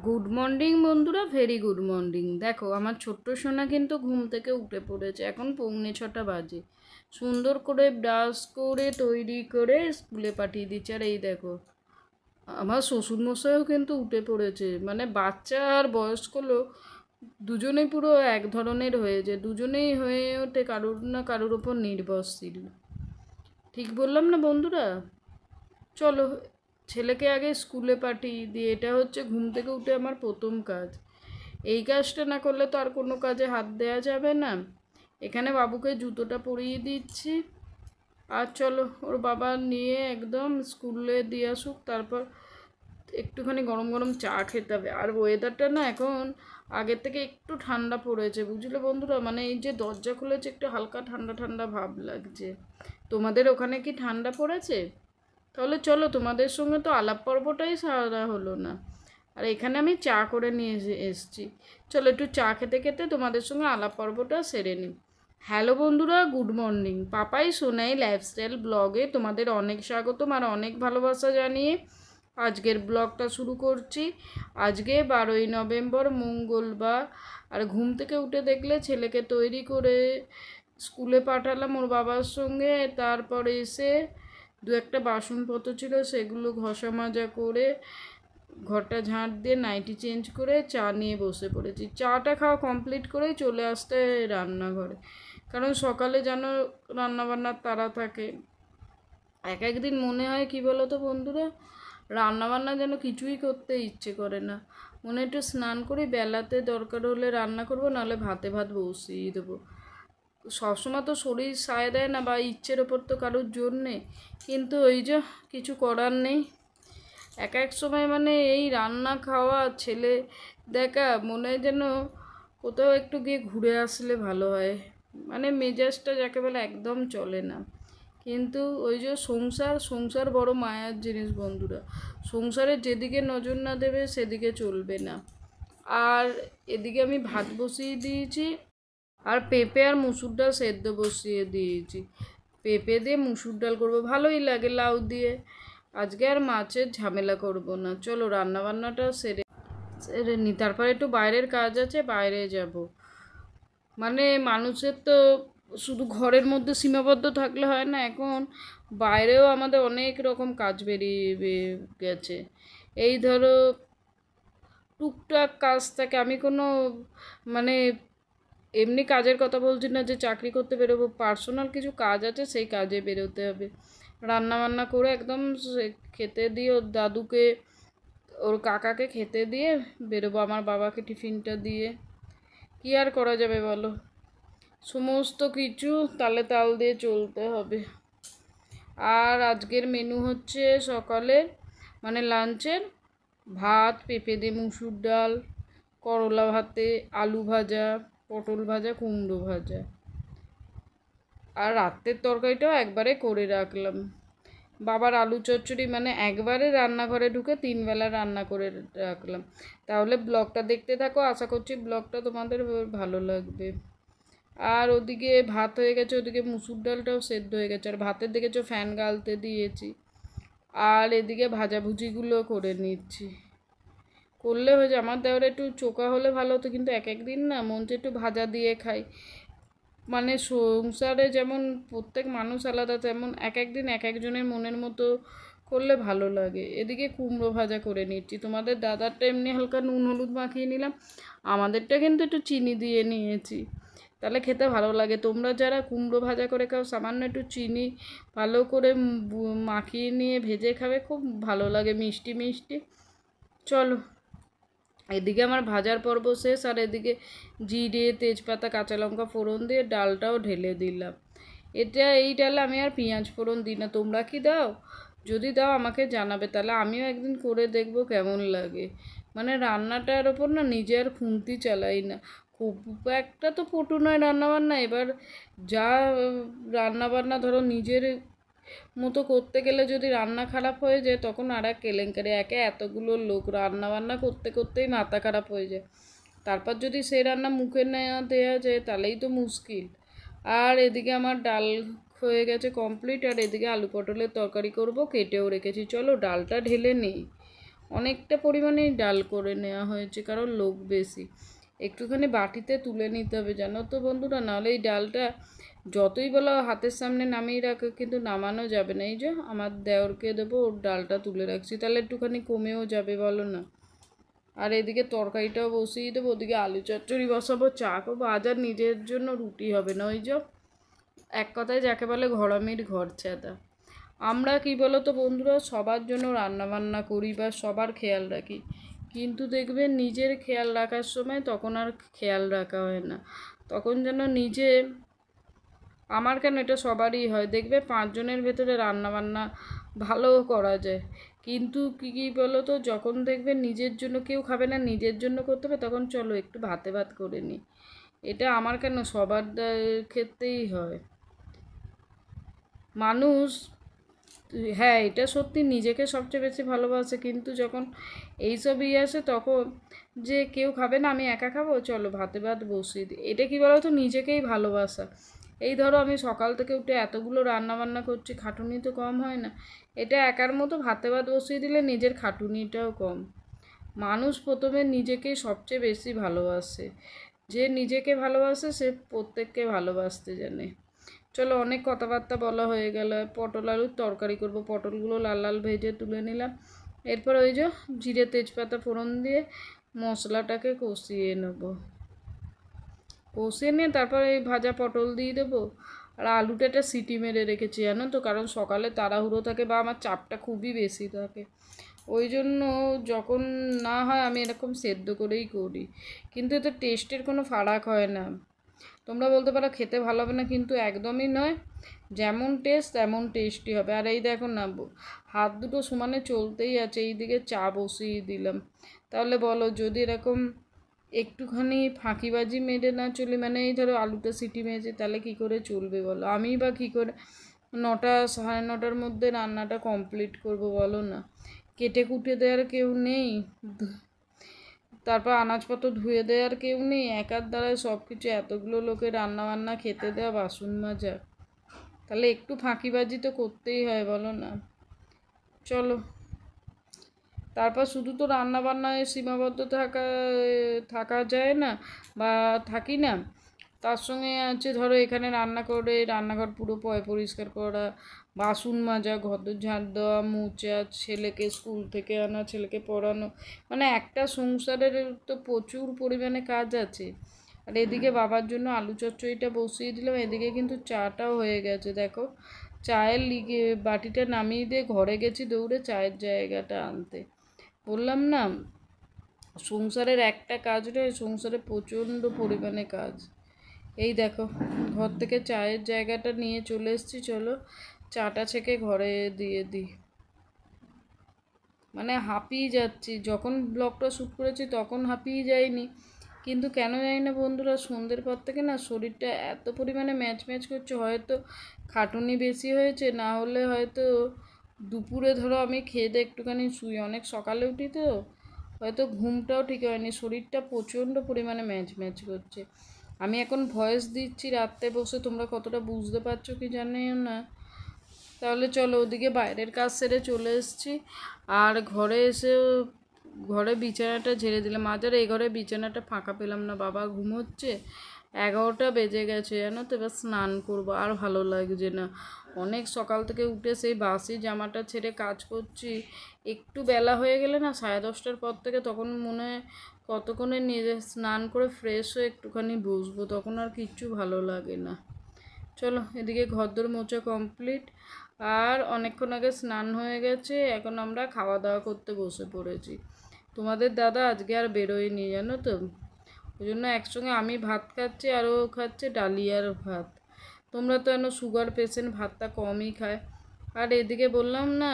Good morning বন্ধুরা, very good morning. দেখো আমার ছোট্ট সোনা কিন্তু ঘুম থেকে উঠে পড়েছে। এখন 6:45 বাজে। সুন্দর করে ব্রাশ করে তৈরি করে স্কুলে পাঠিয়ে দিচ্ছে। আর এই দেখো আমার শ্বশুরমশাইও কিন্তু উঠে পড়েছে। মানে বাচ্চা আর বয়স্ক লোক দুজনেই পুরো এক ধরনের হয়েছে। দুজনেই হয়ে ওঠে কারোর না কারোর ওপর নির্ভরশীল। ঠিক বললাম না বন্ধুরা? চলো ছেলেকে আগে স্কুলে পাঠিয়ে দিই। এটা হচ্ছে ঘুম থেকে উঠে আমার প্রথম কাজ। এই কাজটা না করলে তো আর কোনো কাজে হাত দেওয়া যাবে না। এখানে বাবুকে জুতোটা পরিয়ে দিচ্ছি। আর চলো ওর বাবা নিয়ে একদম স্কুলে দিয়ে আসুক, তারপর একটুখানি গরম গরম চা খেতে হবে। আর ওয়েদারটা না এখন আগের থেকে একটু ঠান্ডা পড়েছে, বুঝলে বন্ধুরা? মানে এই যে দরজা খুলেছে একটু হালকা ঠান্ডা ঠান্ডা ভাব লাগছে। তোমাদের ওখানে কি ঠান্ডা পড়েছে? তাহলে চলো, তোমাদের সঙ্গে তো আলাপ পর্বটাই সারা হলো না। আর এখানে আমি চা করে নিয়ে এসেছি। চলো একটু চা খেতে খেতে তোমাদের সঙ্গে আলাপ পর্বটা সেরে নিই। হ্যালো বন্ধুরা, good morning. Papai Sonai lifestyle ব্লগে তোমাদের অনেক স্বাগতম আর অনেক ভালোবাসা জানিয়ে আজকের ব্লগটা শুরু করছি। আজকে 12ই নভেম্বর, মঙ্গলবার। আর ঘুম থেকে উঠে দেখলে ছেলেকে তৈরি করে স্কুলে পাঠালাম ওর বাবার সঙ্গে। তারপরে এসে দু একটা বাসনপত্র ছিল, সেগুলো ঘষা মাজা করে ঘরটা ঝাঁট দিয়ে নাইটি চেঞ্জ করে চা নিয়ে বসে পড়েছি। চাটা খাওয়া কমপ্লিট করেই চলে আসতে রান্নাঘরে, কারণ সকালে যেন রান্নাবান্নার তাড়া থাকে। এক একদিন মনে হয় কি বলো তো বন্ধুরা, রান্নাবান্না যেন কিছুই করতে ইচ্ছে করে না। মনে একটু স্নান করি, বেলাতে দরকার হলে রান্না করবো, নাহলে ভাতে ভাত বসিয়ে দেবো। সবসময় তো শরীর সায় দেয় না, বা ইচ্ছের ওপর তো কারোর জোর নেই। কিন্তু ওই যে কিছু করার নেই। এক এক সময় মানে এই রান্না খাওয়া ছেলে দেখা মনে হয় যেন কোথাও একটু গিয়ে ঘুরে আসলে ভালো হয়। মানে মেজাজটা যাকে বলে একদম চলে না। কিন্তু ওই যে সংসার সংসার বড় মায়ার জিনিস বন্ধুরা। সংসারের যেদিকে নজর না দেবে সেদিকে চলবে না। আর এদিকে আমি ভাত বসিয়ে দিয়েছি, আর পেঁপে আর মুসুর ডাল সেদ্ধ বসিয়ে দিয়েছি। পেঁপে দিয়ে মুসুর ডাল করবো, ভালোই লাগে লাউ দিয়ে। আজকে আর মাছের ঝামেলা করব না। চলো রান্নাবান্নাটা সেরে সেরে নি, তারপরে একটু বাইরের কাজ আছে, বাইরে যাব। মানে মানুষের তো শুধু ঘরের মধ্যে সীমাবদ্ধ থাকলে হয় না, এখন বাইরেও আমাদের অনেক রকম কাজ বেরিয়ে গেছে। এই ধরো টুকটাক কাজ থাকে। আমি কোনো মানে এমনি কাজের কথা বলছি না যে চাকরি করতে বেরোবো, পার্সোনাল কিছু কাজ আছে, সেই কাজে বেরোতে হবে। রান্নাবান্না করে একদম খেতে দিয়ে ওর দাদুকে ওর কাকাকে খেতে দিয়ে বেরোবো, আমার বাবাকে টিফিনটা দিয়ে। কী আর করা যাবে বলো, সমস্ত কিছু তালে তাল দিয়ে চলতে হবে। আর আজকের মেনু হচ্ছে সকালের মানে লাঞ্চের ভাত, পেঁপে দিয়ে মুসুর ডাল, করলা ভাতে, আলু ভাজা, পটল ভাজা, কুমড়ো ভাজা। আর রাতের তরকারিটাও একবারে করে রাখলাম। বাবার আলু চচ্চড়ি, মানে একবারে রান্নাঘরে ঢুকে 3 বেলা রান্না করে রাখলাম। তাহলে ব্লগটা দেখতে থাকো, আশা করছি ব্লগটা তোমাদের ভালো লাগবে। আর ওদিকে ভাত হয়ে গেছে, ওদিকে মুসুর ডালটাও সেদ্ধ হয়ে গেছে। আর ভাতের দেখেছো ফ্যান গালতে দিয়েছি। আর এদিকে ভাজাভুজিগুলো করে নিচ্ছি। করলে হয়ে যায়। আমার দেওয়ার একটু চোখা হলে ভালো হতো, কিন্তু এক একদিন না মন চেয়ে একটু ভাজা দিয়ে খাই। মানে সংসারে যেমন প্রত্যেক মানুষ আলাদা, তেমন এক একদিন এক একজনের মনের মতো করলে ভালো লাগে। এদিকে কুমড়ো ভাজা করে নিচ্ছি। তোমাদের দাদারটা এমনি হালকা নুন হলুদ মাখিয়ে নিলাম, আমাদেরটা কিন্তু একটু চিনি দিয়ে নিয়েছি, তাহলে খেতে ভালো লাগে। তোমরা যারা কুমড়ো ভাজা করে খাও, সামান্য একটু চিনি ভালো করে মাখিয়ে নিয়ে ভেজে খাবে, খুব ভালো লাগে, মিষ্টি মিষ্টি। চলো এদিকে আমার ভাজার পর্ব শেষ, আর এদিকে জিরে তেজপাতা কাঁচা লঙ্কা ফোড়ন দিয়ে ডালটাও ঢেলে দিলাম। এই ডালে আমি আর পেঁয়াজ ফোড়ন দিই না। তোমরা কি দাও? যদি দাও আমাকে জানাবে, তাহলে আমিও একদিন করে দেখব কেমন লাগে। মানে রান্নাটার ওপর না নিজে আর খুন্তি চালাই না। খুব একটা তো পটু নয় রান্নাবান্না। এবার যা রান্নাবান্না ধরো নিজের মতো করতে গেলে যদি রান্না খারাপ হয়ে যায়, তখন আর এক কেলেঙ্কারি। একে এতগুলো লোক রান্নাবান্না করতে করতেই মাথা খারাপ হয়ে যায়, তারপর যদি সেই রান্না মুখে নেওয়া দেওয়া যায় তাহলেই তো মুশকিল। আর এদিকে আমার ডাল হয়ে গেছে কমপ্লিট, আর এদিকে আলু পটলের তরকারি করব, কেটেও রেখেছি। চলো ডালটা ঢেলে নেই। অনেকটা পরিমাণেই ডাল করে নেওয়া হয়েছে, কারণ লোক বেশি। একটুখানি বাটিতে তুলে নিতে হবে জানো তো বন্ধুরা, নাহলে এই ডালটা যতই বলো হাতের সামনে নামিয়ে রাখো কিন্তু নামানো যাবে না। এই যে আমার দেওরকে দেবো, ওর ডালটা তুলে রাখছি, তাহলে একটুখানি কমেও যাবে বলো না। আর এদিকে তরকারিটাও বসিয়ে দেবো, ওদিকে আলু চচ্চড়ি বসাবো, চা করবো। আজ আর নিজের জন্য রুটি হবে না। ওই যে এক কথায় যাকে বলে ঘরামির ঘর ছেদা। আমরা কি বলো তো বন্ধুরা, সবার জন্য রান্নাবান্না করি বা সবার খেয়াল রাখি, কিন্তু দেখবে নিজের খেয়াল রাখার সময় তখন আর খেয়াল রাখা হয় না। তখন যেন নিজে, আমার কেন, এটা সবারই হয়, দেখবে 5 জনের ভেতরে রান্নাবান্না ভালো করা যায়, কিন্তু কী বলো তো, যখন দেখবে নিজের জন্য কেউ খাবে না, নিজের জন্য করতে হবে, তখন চলো একটু ভাতে ভাত করে নিই। এটা আমার কেন, সবার ক্ষেত্রেই হয়। মানুষ, হ্যাঁ এটা সত্যি, নিজেকে সবচেয়ে বেশি ভালোবাসে, কিন্তু যখন এইসব আসে তখন যে কেউ খাবে না, আমি একা খাবো, চলো ভাতে ভাত বসিয়ে দিই। এটা কি বলো তো, নিজেকেই ভালোবাসা। এই ধরো আমি সকাল থেকে উঠে এতগুলো রান্না বান্না করছি, খাটুনি তো কম হয় না। এটা একার মতো ভাতে ভাত বসিয়ে দিলে নিজের খাটুনিটাও কম। মানুষ প্রথমে নিজেকেই সবচেয়ে বেশি ভালোবাসে। যে নিজেকে ভালোবাসে সে প্রত্যেককে ভালোবাসতে জানে। চলো অনেক কথাবার্তা বলা হয়ে গেল। পটল আলুর তরকারি করব, পটলগুলো লাল লাল ভেজে তুলে নিলাম। এরপর ওই যে জিরে তেজপাতা ফোড়ন দিয়ে মশলাটাকে কষিয়ে নেব, কষিয়ে নিয়ে তারপর এই ভাজা পটল দিয়ে দেবো। আর আলুটা একটা সিটি মেরে রেখেছি জানো তো, কারণ সকালে তাড়াহুড়ো থাকে বা আমার চাপটা খুবই বেশি থাকে, ওই জন্য যখন না হয় আমি এরকম সেদ্ধ করেই করি। কিন্তু এতে টেস্টের কোনো ফারাক হয় না। তোমরা বলতে পারো খেতে ভালো হবে না, কিন্তু একদমই নয়, যেমন টেস্ট তেমন টেস্টি হবে। আর এই দেখো না, হাত দুটো সমানে চলতেই আছে, এই দিকে চা বসিয়ে দিলাম। তাহলে বলো, যদি এরকম একটুখানি ফাঁকিবাজি মেরে না চলি, মানে এই ধরো আলুটা সিটি মেরেছে, তাহলে কী করে চলবে বলো? আমি বা কী করে 9টা 9:30টার মধ্যে রান্নাটা কমপ্লিট করব বলো না? কেটে কুটে দেওয়ার কেউ নেই, তারপর আনাজপত্র ধুয়ে দেওয়ার কেউ নেই, একার দ্বারাই সব কিছু, এতগুলো লোকের রান্নাবান্না, খেতে দেওয়া, বাসন মাজা, তাহলে একটু ফাঁকিবাজি তো করতেই হয় বলো না? চলো, তারপর শুধু তো রান্নাবান্নায় সীমাবদ্ধ থাকা যায় না বা থাকি না, তার সঙ্গে আছে ধরো এখানে রান্না করে রান্নাঘর পুরো পরিষ্কার করা, বাসন মাজা, ঘর ঝাড় দেওয়া, মোচা, ছেলেকে স্কুল থেকে আনা, ছেলেকে পড়ানো, মানে একটা সংসারের তো প্রচুর পরিমাণে কাজ আছে। আর এদিকে বাবার জন্য আলু চচ্চড়িটা বসিয়ে দিলাম, এদিকে কিন্তু চাটাও হয়ে গেছে দেখো। চায়ের বাটিটা নামিয়ে দিয়ে ঘরে গেছি দৌড়ে চায়ের জায়গাটা আনতে। বললাম না, সংসারের একটা কাজ নয়, সংসারে প্রচণ্ড পরিমাণে কাজ। এই দেখো ঘর থেকে চায়ের জায়গাটা নিয়ে চলে এসেছি, চলো চাটা ছেঁকে ঘরে দিয়ে দিই। মানে হাঁপিয়ে যাচ্ছি, যখন ব্লগটা শ্যুট করেছি তখন হাঁপিয়ে যায়নি, কিন্তু কেন জানি না বন্ধুরা, সন্ধ্যের পর থেকে না শরীরটা এত পরিমাণে ম্যাচ ম্যাচ করছে, হয়তো খাটুনি বেশি হয়েছে, না হলে হয়তো দুপুরে ধরো আমি খেয়ে দিয়ে একটুখানি শুই, অনেক সকালে উঠি তো, হয়তো ঘুমটাও ঠিক হয়নি, শরীরটা প্রচণ্ড পরিমাণে ম্যাচ ম্যাচ করছে। আমি এখন ভয়েস দিচ্ছি রাত্রে বসে, তোমরা কতটা বুঝতে পারছো কি জানি না। তাহলে চলো, ওদিকে বাইরের কাজ সেরে চলে এসেছি, আর ঘরে এসে ঘরে বিছানাটা ঝেড়ে দিলাম। আজ আর এই ঘরে বিছানাটা ফাঁকা পেলাম না, বাবা ঘুমোচ্ছে, 11টা বেজে গেছে জানো তো। এবার স্নান করবো, আর ভালো লাগছে না, অনেক সকাল থেকে উঠে সেই বাসি জামাটা ছেড়ে কাজ করছি, একটু বেলা হয়ে গেলে না 10:30টার পর থেকে, তখন মনে হয় কতক্ষণে নিজে স্নান করে ফ্রেশ হয়ে একটুখানি বসবো, তখন আর কিচ্ছু ভালো লাগে না। চলো, এদিকে ঘরদোর মোছা কমপ্লিট, আর অনেকক্ষণ আগে স্নান হয়ে গেছে, এখন আমরা খাওয়া দাওয়া করতে বসে পড়েছি। তোমাদের দাদা আজকে আর বেরোয়নি জানো তো, ওই জন্য একসঙ্গে আমি ভাত খাচ্ছি আর ও খাচ্ছে ডালিয়ার ভাত। তোমরা তো এন সুগার পেশেন্ট, ভাতটা কমই খায়। আর এদিকে বললাম না,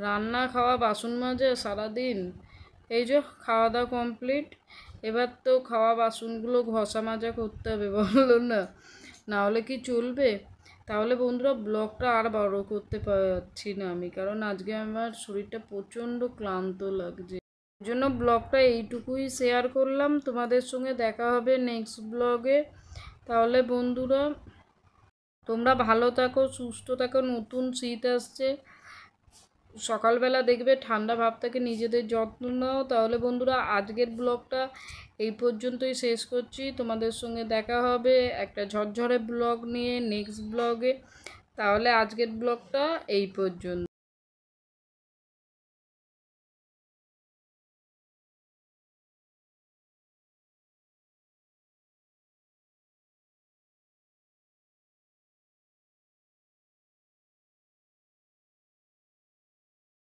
রান্না খাওয়া বাসন মাজা সারাদিন, এই যে খাওয়া দাওয়া কমপ্লিট, এবার তো খাওয়া বাসনগুলো ঘষা মাজা করতে হবে বললো না, না হলে কি চলবে? তাহলে বন্ধুরা ব্লগটা আর বড় করতে পারছি না আমি, কারণ আজকে আমার শরীরটা প্রচণ্ড ক্লান্ত লাগছে, এই জন্য ব্লগটা এইটুকুই শেয়ার করলাম তোমাদের সঙ্গে। দেখা হবে নেক্সট ব্লগে। তাহলে বন্ধুরা তোমরা ভালো থাকো, সুস্থ থাকো, নতুন শীত আসছে, সকালবেলা দেখবে ঠান্ডা ভাব থেকে নিজেদের যত্ন নাও। তাহলে বন্ধুরা আজকের ব্লগটা এই পর্যন্তই শেষ করছি। তোমাদের সঙ্গে দেখা হবে একটা ঝরঝরে ব্লগ নিয়ে নেক্সট ব্লগে। তাহলে আজকের ব্লগটা এই পর্যন্ত।